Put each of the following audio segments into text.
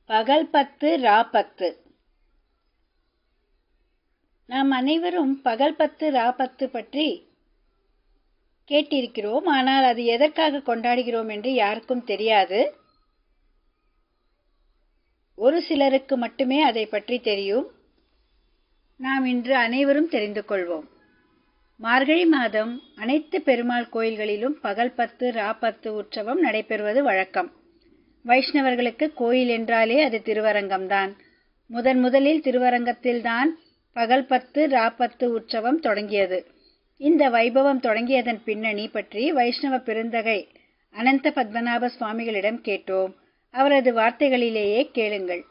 பகல் 10 ரா 10. நாம் அனைவரும் பகல் 10 ரா 10 பற்றி கேட்டிருக்கிறோம். ஆனால் அது எதற்காக கொண்டாடுகிறோம் என்று யாருக்கும் தெரியாது. ஒரு சிலருக்கு மட்டுமே அதை பற்றி தெரியும். நாம் இன்று அனைவரும் தெரிந்து கொள்வோம். மார்கழி மாதம் அனைத்து பெருமாள் கோயில்களிலும் பகல் 10 ரா 10 உற்சவம் நடைபெறுவது வழக்கம். வைஷ்ணவர்களுக்கு கோயில் என்றாலே அது திருவரங்கம்தான். முதலில் திருவரங்கத்தில்தான் பகல் 10 ரா 10 உற்சவம் தொடங்கியது. இந்த வைபவம் தொடங்கியதன் பின்னணி பற்றி வைஷ்ணவ பெருந்தகை அனந்த பத்மநாப சுவாமிகளிடம் கேட்டோம். அவரது வார்த்தைகளிலேயே கேளுங்கள்.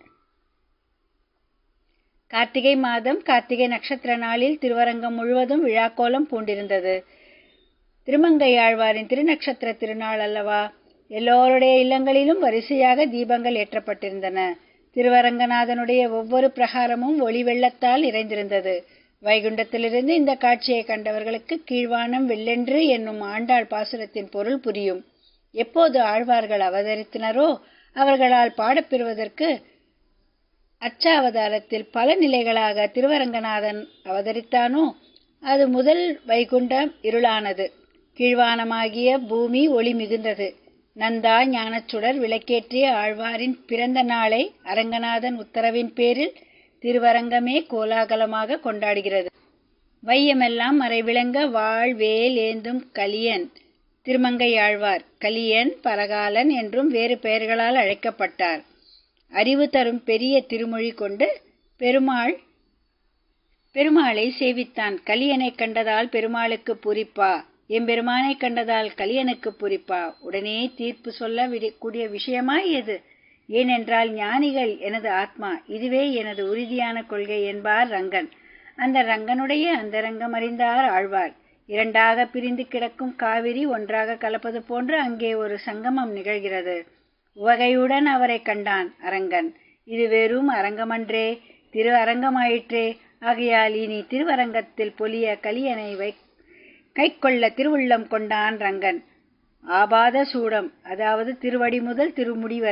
கார்த்திகை மாதம் கார்த்திகை நட்சத்திர நாளில் திருவரங்கம் முழுவதும் விழாக்கோலம் பூண்டிருந்தது. திருமங்கையாழ்வாரின் திருநட்சத்திர திருநாள் அல்லவா? எல்லோருடைய இல்லங்களிலும் வரிசையாக தீபங்கள் ஏற்றப்பட்டிருந்தன. திருவரங்கநாதனுடைய ஒவ்வொரு பிரகாரமும் ஒளி வெள்ளத்தால் நிறைந்திருந்தது. வைகுண்டத்திலிருந்து இந்த காட்சியை கண்டவர்களுக்கு கீழ்வானம் வெள்ளென்று என்னும் ஆண்டாள் பாசுரத்தின் பொருள் புரியும். எப்போது ஆழ்வார்கள் அவதரித்தனரோ அவர்களால் பாடப்பெறுவதற்கு அச்சாவதாரத்தில் பல நிலைகளாக திருவரங்கநாதன் அவதரித்தானோ அது முதல் வைகுண்டம் இருளானது. கீழ்வானமாகிய பூமி ஒளி மிகுந்தது. நந்தா ஞானச்சுடர் விளக்கேற்றிய ஆழ்வாரின் பிறந்த நாளை அரங்கநாதன் உத்தரவின் பேரில் திருவரங்கமே கோலாகலமாக கொண்டாடுகிறது. வையமெல்லாம் மறைவிளங்க வாழ்வேல் ஏந்தும் கலியன் திருமங்கையாழ்வார் கலியன் பரகாலன் என்றும் வேறு பெயர்களால் அழைக்கப்பட்டார். அறிவு தரும் பெரிய திருமொழி கொண்டு பெருமாளை சேவித்தான். கலியனை கண்டதால் பெருமாளுக்கு பூரிப்பா, எம்பெருமானை கண்டதால் கலியனுக்கு பூரிப்பா. உடனே தீர்ப்பு சொல்ல கூடிய விஷயமாய் எது? ஏனென்றால் ஞானிகள் எனது ஆத்மா, இதுவே எனது உறுதியான கொள்கை என்பார் ரங்கன். அந்த ரங்கனுடைய அந்தரங்கம் அறிந்தார் ஆழ்வார். இரண்டாக பிரிந்து கிடக்கும் காவிரி ஒன்றாக கலப்பது போன்று அங்கே ஒரு சங்கமம் நிகழ்கிறது. உவகையுடன் அவரை கண்டான் அரங்கன். இது வெறும் அரங்கமன்றே, திரு அரங்கமாயிற்றே. ஆகையால் இனி திருவரங்கத்தில் பொலிய கலியனை கைக்கொள்ள திருவுள்ளம் கொண்டான் ரங்கன். ஆபாத சூடம், அதாவது திருவடி முதல் திருமுடி வரை